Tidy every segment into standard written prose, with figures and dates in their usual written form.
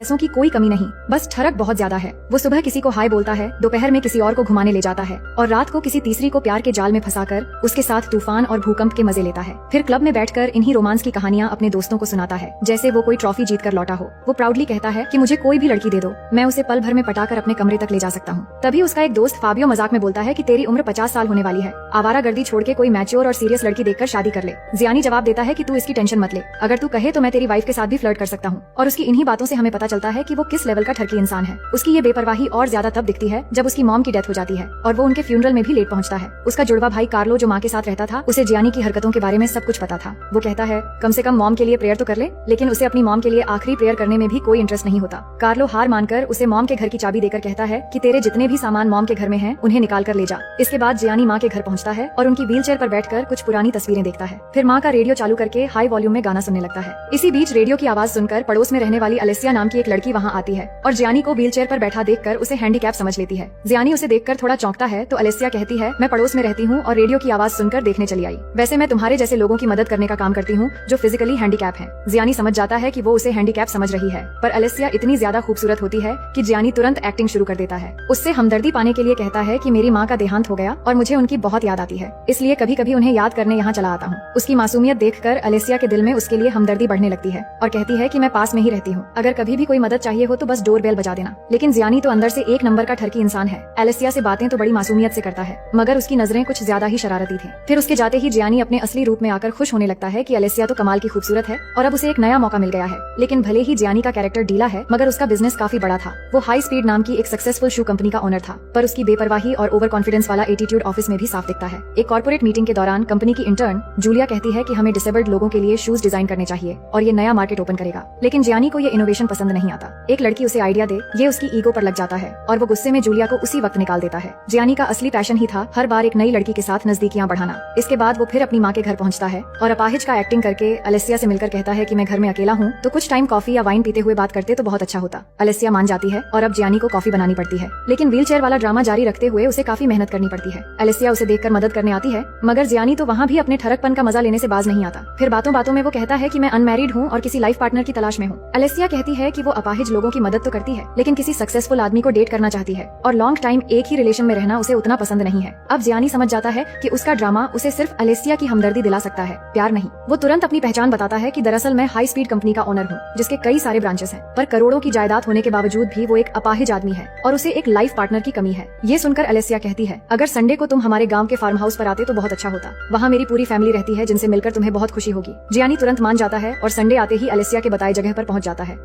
पैसों की कोई कमी नहीं, बस ठरक बहुत ज्यादा है। वो सुबह किसी को हाय बोलता है, दोपहर में किसी और को घुमाने ले जाता है और रात को किसी तीसरी को प्यार के जाल में फंसाकर उसके साथ तूफान और भूकंप के मजे लेता है। फिर क्लब में बैठकर इन्हीं रोमांस की कहानियां अपने दोस्तों को सुनाता है, जैसे वो कोई ट्रॉफी जीत कर लौटा हो। वो प्राउडली कहता है कि मुझे कोई भी लड़की दे दो, मैं उसे पल भर में पटाकर अपने कमरे तक ले जा सकता हूँ। तभी उसका एक दोस्त फाबियो मजाक में बोलता है कि तेरी उम्र 50 साल होने वाली है, आवारागर्दी छोड़ के कोई मैच्योर और सीरियस लड़की देखकर शादी कर ले। जियानी जवाब देता है कि तू इसकी टेंशन मत ले, अगर तू कहे तो मैं तेरी वाइफ के साथ भी फ्लर्ट कर सकता हूँ। और उसकी इन्हीं बातों से हमें पता चलता है कि वो किस लेवल का ठरकी इंसान है। उसकी ये बेपरवाही और ज्यादा तब दिखती है जब उसकी मॉम की डेथ हो जाती है और वो उनके फ्यूनरल में भी लेट पहुंचता है। उसका जुड़वा भाई कार्लो जो माँ के साथ रहता था, उसे जियानी की हरकतों के बारे में सब कुछ पता था। वो कहता है कम से कम मॉम के लिए प्रेयर तो कर ले, लेकिन उसे अपनी मॉम के लिए आखिरी प्रेयर करने में भी कोई इंटरेस्ट नहीं होता। कार्लो हार मानकर उसे मॉम के घर की चाबी देकर कहता है कि तेरे जितने भी सामान मॉम के घर में हैं, उन्हें निकाल कर ले जा। इसके बाद जियानी माँ के घर पहुँचता है और उनकी व्हीलचेयर पर बैठकर कुछ पुरानी तस्वीरें देखता है। फिर माँ का रेडियो चालू करके हाई वॉल्यूम में गाना सुनने लगता है। इसी बीच रेडियो की आवाज सुनकर पड़ोस में रहने वाली अलेसिया नाम की एक लड़की वहाँ आती है और जियानी को व्हीलचेयर पर बैठा देखकर उसे हैंडीकैप समझ लेती है। जियानी उसे देखकर थोड़ा चौंकता है तो अलेसिया कहती है मैं पड़ोस में रहती हूँ और रेडियो की आवाज सुनकर देखने चली आई। वैसे मैं तुम्हारे जैसे लोगों की मदद करने का काम करती हूँ जो फिजिकली हैंडीकैप हैं। जियानी समझ जाता है कि वो उसे हैंडीकैप समझ रही है, पर अलेसिया इतनी ज्यादा खूबसूरत होती है कि जियानी तुरंत एक्टिंग शुरू कर देता है। उससे हमदर्दी पाने के लिए कहता है कि मेरी माँ का देहांत हो गया और मुझे उनकी बहुत याद आती है, इसलिए कभी कभी उन्हें याद करने यहाँ चला आता हूँ। उसकी मासूमियत देखकर अलेसिया के दिल में उसके लिए हमदर्दी बढ़ने लगती है और कहती है कि मैं पास में ही रहती हूँ, अगर कभी भी कोई मदद चाहिए हो तो बस डोर बेल बजा देना। लेकिन जियानी तो अंदर से एक नंबर का ठरकी इंसान है। अलेसिया से बातें तो बड़ी मासूमियत से करता है, मगर उसकी नजरें कुछ ज्यादा ही शरारती थी। फिर उसके जाते ही जियानी अपने असली रूप में आकर खुश होने लगता है कि अलेसिया तो कमाल की खूबसूरत है और अब उसे एक नया मौका मिल गया है। लेकिन भले ही जियानी का कैरेक्टर ढीला है, मगर उसका बिजनेस काफी बड़ा था। वो हाई स्पीड नाम की एक सक्सेसफुल शू कंपनी का ओनर था, पर उसकी बेपरवाही और ओवर कॉन्फिडेंस वाला एटीट्यूड ऑफिस में भी साफ दिखता है। एक कॉर्पोरेट मीटिंग के दौरान कंपनी की इंटर्न जूलिया कहती है कि हमें डिसेबल्ड लोगों के लिए शूज डिजाइन करने चाहिए और ये नया मार्केट ओपन करेगा। लेकिन जियानी को ये इनोवेशन पसंद नहीं आता। एक लड़की उसे आइडिया दे, ये उसकी ईगो पर लग जाता है और वो गुस्से में जूलिया को उसी वक्त निकाल देता है। जियानी का असली पैशन ही था हर बार एक नई लड़की के साथ नजदीकियां बढ़ाना। इसके बाद वो फिर अपनी माँ के घर पहुंचता है और अपाहिज का एक्टिंग करके अलेसिया से मिलकर कहता है कि मैं घर में अकेला हूँ तो कुछ टाइम कॉफी या वाइन पीते हुए बात करते तो बहुत अच्छा होता। अलेसिया मान जाती है और अब जियानी को कॉफी बनानी पड़ती है, लेकिन व्हीलचेयर वाला ड्रामा जारी रखते हुए उसे काफी मेहनत करनी पड़ती है। अलेसिया उसे देखकर मदद करने आती है, मगर जियानी तो वहाँ भी अपने ठरकपन का मजा लेने से बाज नहीं आता। फिर बातों बातों में वो कहता है कि मैं अनमैरिड हूँ और किसी लाइफ पार्टनर की तलाश में हूँ। अलेसिया कहती है कि वो अपाहिज लोगों की मदद तो करती है, लेकिन किसी सक्सेसफुल आदमी को डेट करना चाहती है और लॉन्ग टाइम एक ही रिलेशन में रहना उसे उतना पसंद नहीं है। अब जियानी समझ जाता है कि उसका ड्रामा उसे सिर्फ अलेसिया की हमदर्दी दिला सकता है, प्यार नहीं। वो तुरंत अपनी पहचान बताता है कि दरअसल मैं हाई स्पीड कंपनी का ओनर हूँ जिसके कई सारे ब्रांचेस हैं, पर करोड़ों की जायदाद होने के बावजूद भी वो एक अपाहिज आदमी है और उसे एक लाइफ पार्टनर की कमी है। ये सुनकर अलेसिया कहती है अगर संडे को तुम हमारे गांव के फार्म हाउस पर आते तो बहुत अच्छा होता, वहाँ मेरी पूरी फैमिली रहती है जिनसे मिलकर तुम्हें बहुत खुशी होगी। जियानी तुरंत मान जाता है और संडे आते ही अलेसिया के बताए जगह पर पहुँच जाता है।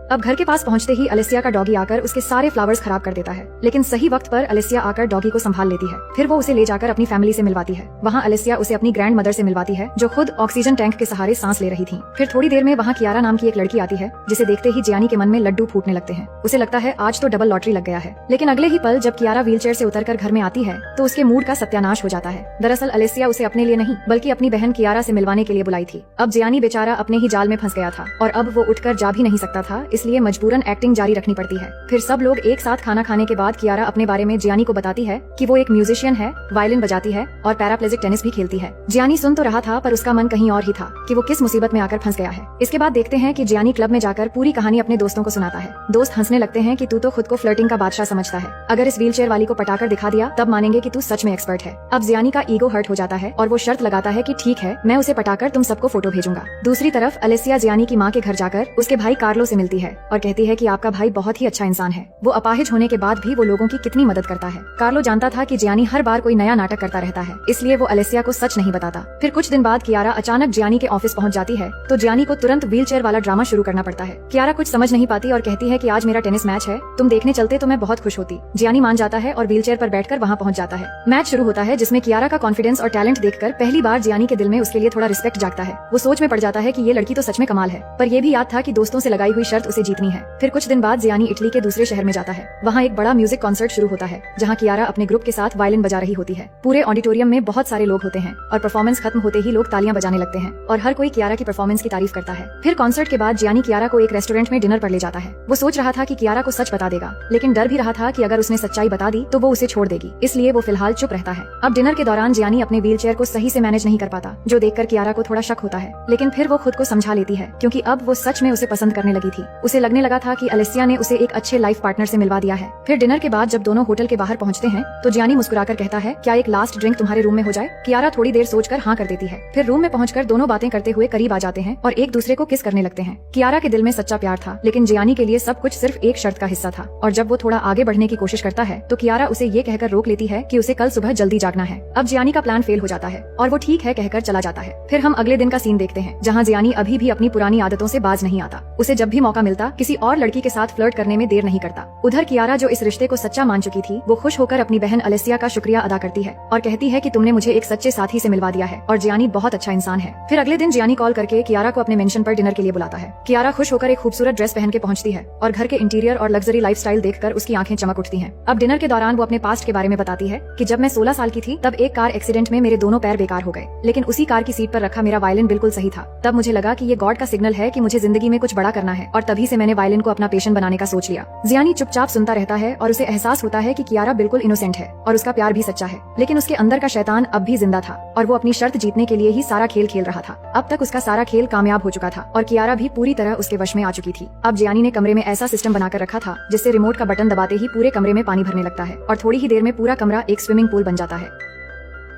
अब घर के पास पहुंचते ही अलेसिया का डॉगी आकर उसके सारे फ्लावर्स खराब कर देता है, लेकिन सही वक्त पर अलेसिया आकर डॉगी को संभाल लेती है। फिर वो उसे ले जाकर अपनी फैमिली से मिलवाती है। वहाँ अलेसिया उसे अपनी ग्रैंड मदर से मिलवाती है जो खुद ऑक्सीजन टैंक के सहारे सांस ले रही थी। फिर थोड़ी देर में वहाँ कियारा नाम की एक लड़की आती है जिसे देखते ही जियानी के मन में लड्डू फूटने लगते हैं। उसे लगता है आज तो डबल लॉटरी लग गया है, लेकिन अगले ही पल जब कियारा व्हीलचेयर से उतरकर घर में आती है तो उसके मूड का सत्यानाश हो जाता है। दरअसल अलेसिया उसे अपने लिए नहीं बल्कि अपनी बहन कियारा से मिलवाने के लिए बुलाई थी। अब जियानी बेचारा अपने ही जाल में फंस गया था और अब वो उठकर जा भी नहीं सकता था, इसलिए मजबूरन एक्टिंग जारी रखनी पड़ती है। फिर सब लोग एक साथ खाना खाने के बाद कियारा अपने बारे में जियानी को बताती है कि वो एक म्यूजिशियन है, वायलिन बजाती है और पैराप्लेजिक टेनिस भी खेलती है। जियानी सुन तो रहा था पर उसका मन कहीं और ही था कि वो किस मुसीबत में आकर फंस गया है। इसके बाद देखते हैं कि जियानी क्लब में जाकर पूरी कहानी अपने दोस्तों को सुनाता है। दोस्त हंसने लगते हैं कि तू तो खुद को फ्लर्टिंग का बादशाह समझता है, अगर इस व्हीलचेयर वाली को पटाकर दिखा दिया तब मानेंगे कि तू सच में एक्सपर्ट है। अब जियानी का ईगो हर्ट हो जाता है और वो शर्त लगाता है कि ठीक है मैं उसे पटाकर तुम सबको फोटो भेजूंगा। दूसरी तरफ अलेसिया जियानी की माँ के घर जाकर उसके भाई कार्लो से मिलती है और कहती है कि आपका भाई बहुत ही अच्छा इंसान है, वो अपाहिज होने के बाद भी वो लोगों की कितनी मदद करता है। कार्लो जानता था कि जियानी हर बार कोई नया नाटक करता रहता है, इसलिए वो अलेसिया को सच नहीं बताता। फिर कुछ दिन बाद कियारा अचानक जियानी के ऑफिस पहुंच जाती है तो जियानी को तुरंत व्हीलचेयर वाला ड्रामा शुरू करना पड़ता है। कियारा कुछ समझ नहीं पाती और कहती है कि आज मेरा टेनिस मैच है, तुम देखने चलते तो मैं बहुत खुश होती। जियानी मान जाता है और व्हीलचेयर पर बैठकर वहाँ पहुँच जाता है। मैच शुरू होता है जिसमें कियारा का कॉन्फिडेंस और टैलेंट देखकर पहली बार जियानी के दिल में उसके लिए थोड़ा रिस्पेक्ट जागता है। वो सोच में पड़ जाता है कि ये लड़की तो सच में कमाल है, पर ये भी याद था कि दोस्तों से लगाई हुई शर्त उसे जीतनी है। फिर कुछ दिन बाद जियानी इटली के दूसरे शहर में जाता है। वहाँ एक बड़ा म्यूजिक कॉन्सर्ट शुरू होता है जहाँ कियारा अपने ग्रुप के साथ वायलिन बजा रही होती है। पूरे ऑडिटोरियम में बहुत सारे लोग होते हैं और परफॉर्मेंस खत्म होते ही लोग तालियां बजाने लगते हैं और हर कोई कियारा की परफॉर्मेंस की तारीफ करता है। फिर कॉन्सर्ट के बाद जियानी कियारा को एक रेस्टोरेंट में डिनर पर ले जाता है। वो सोच रहा था कि कियारा को सच बता देगा, लेकिन डर भी रहा था कि अगर उसने सच्चाई बता दी तो वो उसे छोड़ देगी, इसलिए वो फिलहाल चुप रहता है। अब डिनर के दौरान जियानी अपने व्हीलचेयर को सही से मैनेज नहीं कर पाता, जो देखकर कियारा को थोड़ा शक होता है, लेकिन फिर वो खुद को समझा लेती है क्योंकि अब वो सच में उसे पसंद करने लगी थी। उसे लगने लगा था कि अलेसिया ने उसे एक अच्छे लाइफ पार्टनर से मिलवा दिया है। फिर डिनर के बाद जब दोनों होटल के बाहर पहुंचते हैं तो जियानी मुस्कुराकर कहता है, क्या एक लास्ट ड्रिंक तुम्हारे रूम में हो जाए? कियारा थोड़ी देर सोचकर हाँ कर देती है। फिर रूम में पहुंचकर दोनों बातें करते हुए करीब आ जाते हैं और एक दूसरे को किस करने लगते हैं। कियारा के दिल में सच्चा प्यार था, लेकिन जियानी के लिए सब कुछ सिर्फ एक शर्त का हिस्सा था। और जब वो थोड़ा आगे बढ़ने की कोशिश करता है तो कियारा उसे ये कहकर रोक लेती है कि उसे कल सुबह जल्दी जागना है। अब जियानी का प्लान फेल हो जाता है और वो ठीक है कहकर चला जाता है। फिर हम अगले दिन का सीन देखते हैं, जहाँ जियानी अभी भी अपनी पुरानी आदतों से बाज नहीं आता। उसे जब भी मौका मिलता किसी और लड़की के साथ फ्लर्ट करने में देर नहीं करता। उधर कियारा जो इस रिश्ते को सच्चा मान चुकी थी, वो खुश होकर अपनी बहन अलेसिया का शुक्रिया अदा करती है और कहती है कि तुमने मुझे एक सच्चे साथी से मिलवा दिया है और जियानी बहुत अच्छा इंसान है। फिर अगले दिन जियानी कॉल करके कियारा को अपने मेंशन पर डिनर के लिए बुलाता है। कियारा खुश होकर एक खूबसूरत ड्रेस पहन के पहुंचती है और घर के इंटीरियर और लग्जरी लाइफस्टाइल देखकर उसकी आंखें चमक उठती हैं। अब डिनर के दौरान वो अपने पास्ट के बारे में बताती है कि जब मैं 16 साल की थी तब एक कार एक्सीडेंट में मेरे दोनों पैर बेकार हो गए, लेकिन उसी कार की सीट पर रखा मेरा वायलिन बिल्कुल सही था। तब मुझे लगा कि ये गॉड का सिग्नल है कि मुझे जिंदगी में कुछ बड़ा करना है और तभी से मैंने वायलिन को अपना पेशन बनाने का सोच लिया। जियानी चुपचाप सुनता रहता है और उसे एहसास होता है कि कियारा बिल्कुल इनोसेंट है और उसका प्यार भी सच्चा है, लेकिन उसके अंदर का शैतान अब भी जिंदा था और वो अपनी शर्त जीतने के लिए ही सारा खेल खेल रहा था। अब तक उसका सारा खेल कामयाब हो चुका था और कियारा भी पूरी तरह उसके वश में आ चुकी थी। अब जियानी ने कमरे में ऐसा सिस्टम बनाकर रखा था जिससे रिमोट का बटन दबाते ही पूरे कमरे में पानी भरने लगता है और थोड़ी ही देर में पूरा कमरा एक स्विमिंग पूल बन जाता है।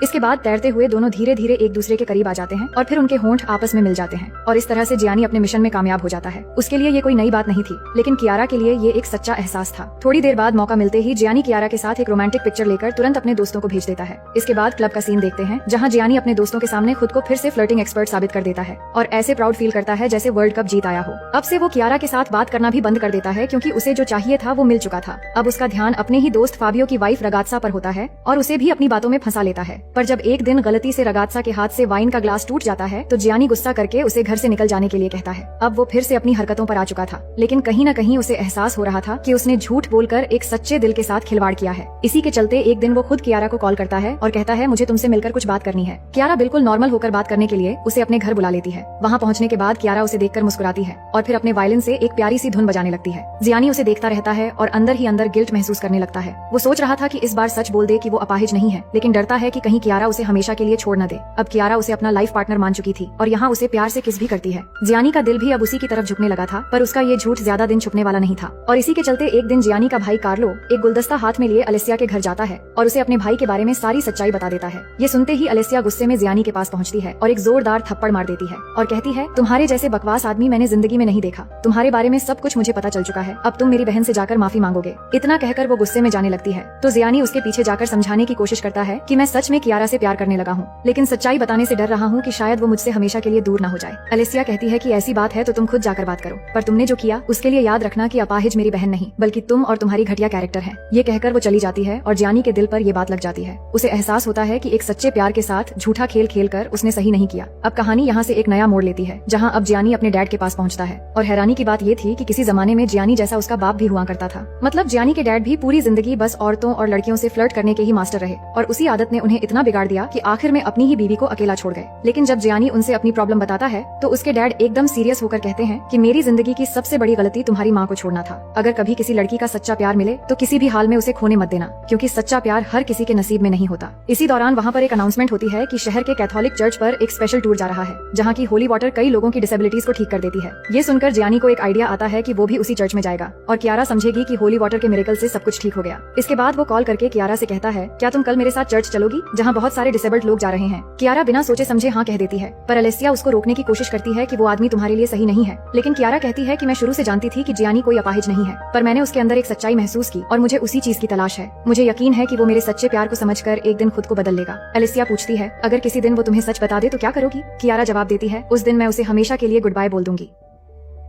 इसके बाद तैरते हुए दोनों धीरे धीरे एक दूसरे के करीब आ जाते हैं और फिर उनके होंठ आपस में मिल जाते हैं और इस तरह से जियानी अपने मिशन में कामयाब हो जाता है। उसके लिए ये कोई नई बात नहीं थी, लेकिन कियारा के लिए ये एक सच्चा एहसास था। थोड़ी देर बाद मौका मिलते ही जियानी कियारा के साथ एक रोमांटिक पिक्चर लेकर तुरंत अपने दोस्तों को भेज देता है। इसके बाद क्लब का सीन देखते हैं, जहाँ जियानी अपने दोस्तों के सामने खुद को फिर से फ्लर्टिंग एक्सपर्ट साबित कर देता है और ऐसे प्राउड फील करता है जैसे वर्ल्ड कप जीत आया हो। अब से वो कियारा के साथ बात करना भी बंद कर देता है, क्योंकि उसे जो चाहिए था वो मिल चुका था। अब उसका ध्यान अपने ही दोस्त फाबियो की वाइफ रगात्सा पर होता है और उसे भी अपनी बातों में फंसा लेता है। पर जब एक दिन गलती से रगात्सा के हाथ से वाइन का ग्लास टूट जाता है तो जियानी गुस्सा करके उसे घर से निकल जाने के लिए कहता है। अब वो फिर से अपनी हरकतों पर आ चुका था, लेकिन कहीं न कहीं उसे एहसास हो रहा था कि उसने झूठ बोलकर एक सच्चे दिल के साथ खिलवाड़ किया है। इसी के चलते एक दिन वो खुद कियारा को कॉल करता है और कहता है, मुझे तुमसे मिलकर कुछ बात करनी है। कियारा बिल्कुल नॉर्मल होकर बात करने के लिए उसे अपने घर बुला लेती है। वहाँ पहुँचने के बाद कियारा उसे देखकर मुस्कुराती है और फिर अपने वायलिन से एक प्यारी सी धुन बजाने लगती है। जियानी उसे देखता रहता है और अंदर ही अंदर गिल्ट महसूस करने लगता है। वो सोच रहा था कि इस बार सच बोल दे कि वो अपाहिज नहीं है, लेकिन डरता है कि कहीं कियारा उसे हमेशा के लिए छोड़ न दे। अब कियारा उसे अपना लाइफ पार्टनर मान चुकी थी और यहाँ उसे प्यार से किस भी करती है। जियानी का दिल भी अब उसी की तरफ झुकने लगा था, पर उसका ये झूठ ज्यादा दिन छुपने वाला नहीं था और इसी के चलते एक दिन जियानी का भाई कार्लो एक गुलदस्ता हाथ में लिए अलेसिया के घर जाता है और उसे अपने भाई के बारे में सारी सच्चाई बता देता है। ये सुनते ही अलेसिया गुस्से में जियानी के पास पहुँचती है और एक जोरदार थप्पड़ मार देती है और कहती है, तुम्हारे जैसे बकवास आदमी मैंने जिंदगी में नहीं देखा। तुम्हारे बारे में सब कुछ मुझे पता चल चुका है। अब तुम मेरी बहन से जाकर माफी मांगोगे। इतना कहकर वो गुस्से में जाने लगती है तो जियानी उसके पीछे जाकर समझाने की कोशिश करता है कि मैं सच में कियारा से प्यार करने लगा हूँ, लेकिन सच्चाई बताने से डर रहा हूँ कि शायद वो मुझसे हमेशा के लिए दूर न हो जाए। अलेसिया कहती है कि ऐसी बात है तो तुम खुद जाकर बात करो, पर तुमने जो किया उसके लिए याद रखना कि अपाहिज मेरी बहन नहीं बल्कि तुम और तुम्हारी घटिया कैरेक्टर है। ये कहकर वो चली जाती है और जियानी के दिल पर ये बात लग जाती है। उसे एहसास होता है कि एक सच्चे प्यार के साथ झूठा खेल खेलकर उसने सही नहीं किया। अब कहानी यहाँ से एक नया मोड़ लेती है, जहाँ अब जियानी अपने डैड के पास पहुँचता है और हैरानी की बात ये थी कि किसी जमाने में जियानी जैसा उसका बाप भी हुआ करता था। मतलब जियानी के डैड भी पूरी जिंदगी बस औरतों और लड़कियों से फ्लर्ट करने के ही मास्टर रहे और उसी आदत ने उन्हें इतना बिगाड़ दिया कि आखिर में अपनी ही बीवी को अकेला छोड़ गए। लेकिन जब जियानी उनसे अपनी प्रॉब्लम बताता है तो उसके डैड एकदम सीरियस होकर कहते हैं कि मेरी जिंदगी की सबसे बड़ी गलती तुम्हारी माँ को छोड़ना था। अगर कभी किसी लड़की का सच्चा प्यार मिले तो किसी भी हाल में उसे खोने मत देना, क्योंकि सच्चा प्यार हर किसी के नसीब में नहीं होता। इसी दौरान वहाँ पर एक अनाउंसमेंट होती है कि शहर के कैथोलिक चर्च पर एक स्पेशल टूर जा रहा है, जहाँ की होली वाटर कई लोगों की डिसेबिलिटीज को ठीक कर देती है। ये सुनकर जियानी को एक आइडिया आता है कि वो भी उसी चर्च में जाएगा और कियारा समझेगी कि होली वाटर के मिरेकल से सब कुछ ठीक हो गया। इसके बाद वो कॉल करके कियारा से कहता है, क्या तुम कल मेरे साथ चर्च चलोगी, जहाँ बहुत सारे डिसेबल्ड लोग जा रहे हैं। कियारा बिना सोचे समझे हाँ कह देती है, पर अलेसिया उसको रोकने की कोशिश करती है कि वो आदमी तुम्हारे लिए सही नहीं है। लेकिन कियारा कहती है कि मैं शुरू से जानती थी कि जियानी कोई अपाहिज नहीं है, पर मैंने उसके अंदर एक सच्चाई महसूस की और मुझे उसी चीज की तलाश है। मुझे यकीन है कि वो मेरे सच्चे प्यार को समझकर एक दिन खुद को बदल लेगा। अलेसिया पूछती है, अगर किसी दिन वो तुम्हें सच बता दे तो क्या करोगी? कियारा जवाब देती है, उस दिन मैं उसे हमेशा के लिए गुड बाय बोल दूंगी।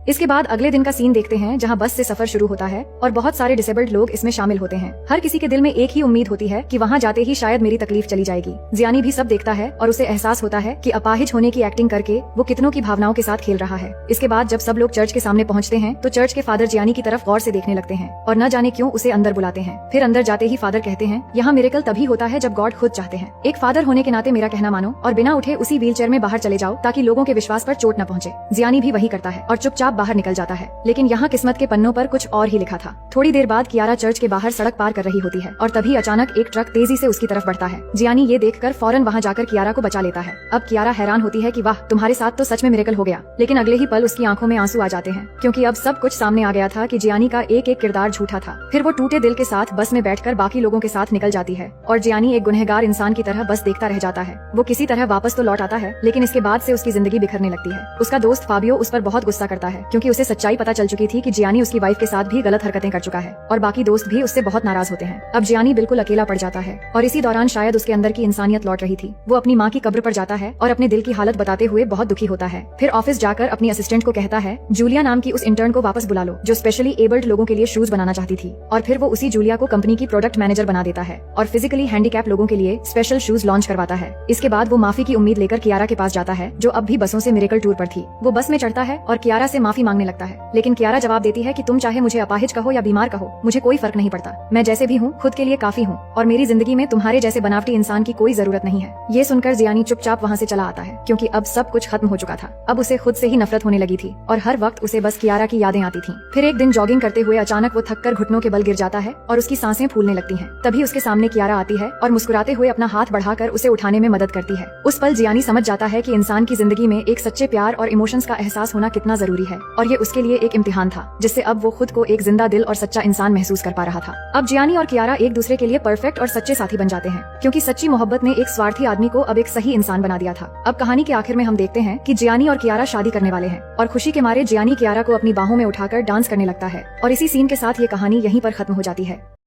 इसके बाद अगले दिन का सीन देखते हैं, जहां बस से सफर शुरू होता है और बहुत सारे डिसेबल्ड लोग इसमें शामिल होते हैं। हर किसी के दिल में एक ही उम्मीद होती है कि वहां जाते ही शायद मेरी तकलीफ चली जाएगी। जियानी भी सब देखता है और उसे एहसास होता है कि अपाहिज होने की एक्टिंग करके वो कितनों की भावनाओं के साथ खेल रहा है। इसके बाद जब सब लोग चर्च के सामने पहुंचते हैं तो चर्च के फादर जियानी की तरफ गौर से देखने लगते हैं और न जाने क्यों उसे अंदर बुलाते हैं। फिर अंदर जाते ही फादर कहते हैं, यहाँ मिरेकल तभी होता है जब गॉड खुद चाहते हैं। एक फादर होने के नाते मेरा कहना मानो और बिना उठे उसी व्हील चेयर में बाहर चले जाओ ताकि लोगों के विश्वास पर चोट न पहुँचे। जियानी भी वही करता है और चुपचाप बाहर निकल जाता है। लेकिन यहाँ किस्मत के पन्नों पर कुछ और ही लिखा था। थोड़ी देर बाद कियारा चर्च के बाहर सड़क पार कर रही होती है और तभी अचानक एक ट्रक तेजी से उसकी तरफ बढ़ता है। जियानी ये देखकर फौरन वहाँ जाकर कियारा को बचा लेता है। अब कियारा हैरान होती है कि वाह, तुम्हारे साथ तो सच में मिरेकल हो गया। लेकिन अगले ही पल उसकी आंखों में आंसू आ जाते हैं, क्योंकि अब सब कुछ सामने आ गया था कि जियानी का एक एक किरदार झूठा था। फिर वो टूटे दिल के साथ बस में बैठकर बाकी लोगों के साथ निकल जाती है और जियानी एक गुनहगार इंसान की तरह बस देखता रह जाता है। वो किसी तरह वापस तो लौट आता है, लेकिन इसके बाद से उसकी जिंदगी बिखरने लगती है। उसका दोस्त फाबियो उस पर बहुत गुस्सा करता है, क्योंकि उसे सच्चाई पता चल चुकी थी कि जियानी उसकी वाइफ के साथ भी गलत हरकतें कर चुका है और बाकी दोस्त भी उससे बहुत नाराज होते हैं। अब जियानी बिल्कुल अकेला पड़ जाता है और इसी दौरान शायद उसके अंदर की इंसानियत लौट रही थी। वो अपनी माँ की कब्र पर जाता है और अपने दिल की हालत बताते हुए बहुत दुखी होता है। फिर ऑफिस जाकर अपनी असिस्टेंट को कहता है, जूलिया नाम की उस इंटर्न को वापस बुला लो जो स्पेशली एबल्ड लोगों के लिए शूज बनाना चाहती थी। और फिर वो उसी जूलिया को कंपनी की प्रोडक्ट मैनेजर बना देता है और फिजिकली हैंडीकैप लोगों के लिए स्पेशल शूज लॉन्च करवाता है। इसके बाद वो माफी की उम्मीद लेकर कियारा के पास जाता है, जो अब भी बसों से मिरेकल टूर पर थी। वो बस में चढ़ता है और कियारा से माफी मांगने लगता है, लेकिन कियारा जवाब देती है कि तुम चाहे मुझे अपाहिज कहो या बीमार कहो, मुझे कोई फर्क नहीं पड़ता। मैं जैसे भी हूँ खुद के लिए काफी हूँ और मेरी जिंदगी में तुम्हारे जैसे बनावटी इंसान की कोई जरूरत नहीं है। ये सुनकर जियानी चुपचाप वहाँ से चला आता है, क्योंकि अब सब कुछ खत्म हो चुका था। अब उसे खुद से ही नफरत होने लगी थी और हर वक्त उसे बस कियारा की यादें आती थीं। फिर एक दिन जॉगिंग करते हुए अचानक वो थककर घुटनों के बल गिर जाता है और उसकी सांसें फूलने लगती हैं। तभी उसके सामने कियारा आती है और मुस्कुराते हुए अपना हाथ बढ़ाकर उसे उठाने में मदद करती है। उस पल जियानी समझ जाता है कि इंसान की जिंदगी में एक सच्चे प्यार और इमोशंस का एहसास होना कितना जरूरी है और ये उसके लिए एक इम्तिहान था, जिससे अब वो खुद को एक जिंदा दिल और सच्चा इंसान महसूस कर पा रहा था। अब जियानी और कियारा एक दूसरे के लिए परफेक्ट और सच्चे साथी बन जाते हैं, क्योंकि सच्ची मोहब्बत ने एक स्वार्थी आदमी को अब एक सही इंसान बना दिया था। अब कहानी के आखिर में हम देखते हैं कि जियानी और कियारा शादी करने वाले हैं और खुशी के मारे जियानी कियारा को अपनी बाहों में उठाकर डांस करने लगता है और इसी सीन के साथ ये कहानी यहीं पर खत्म हो जाती है।